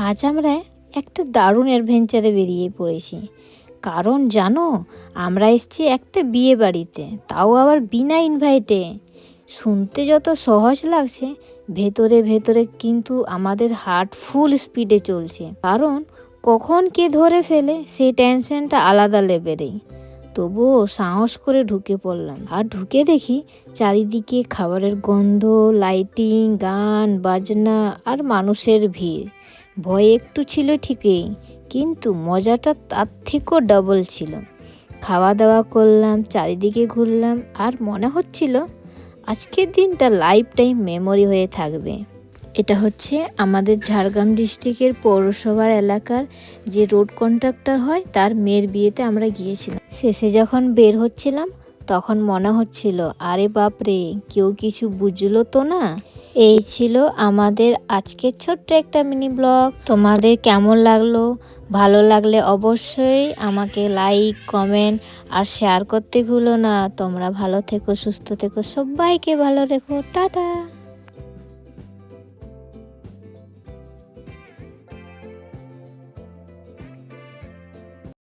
আজ আমরা একটা দারুণ অ্যাডভেঞ্চারে বেরিয়ে পড়েছি। কারণ জানো, আমরা এসেছি একটা বিয়ে বাড়িতে, তাও আবার বিনা ইনভাইটে। শুনতে যত সহজ লাগছে, ভেতরে ভেতরে কিন্তু আমাদের হার্ট ফুল স্পিডে চলছে। কারণ কখন কে ধরে ফেলে সেই টেনশনটা আলাদা লেভেলেই। তবুও সাহস করে ঢুকে পড়লাম, আর ঢুকে দেখি চারিদিকে খাবারের গন্ধ, লাইটিং, গান বাজনা আর মানুষের ভিড়। ভয় একটু ছিল ঠিকই, কিন্তু মজাটা তার থেকেও ডাবল ছিল। খাওয়া দাওয়া করলাম, চারিদিকে ঘুরলাম, আর মনে হচ্ছিল আজকের দিনটা লাইফ টাইম মেমোরি হয়ে থাকবে। এটা হচ্ছে আমাদের ঝাড়গ্রাম ডিস্ট্রিক্টের পৌরসভার এলাকার যে রোড কন্ট্রাক্টর হয় তার মেয়ের বিয়েতে আমরা গিয়েছিলাম। শেষে যখন বের হচ্ছিলাম তখন মনে হচ্ছিল, আরে বাপরে, কেউ কিছু বুঝলো তো না। এই ছিল আমাদের আজকের ছোট্ট একটা মিনি ব্লগ। তোমাদের কেমন লাগলো? ভালো লাগলে অবশ্যই আমাকে লাইক, কমেন্ট আর শেয়ার করতে ভুলো না। তোমরা ভালো থেকো, সুস্থ থেকো, সবাইকে ভালো রেখো। টাটা।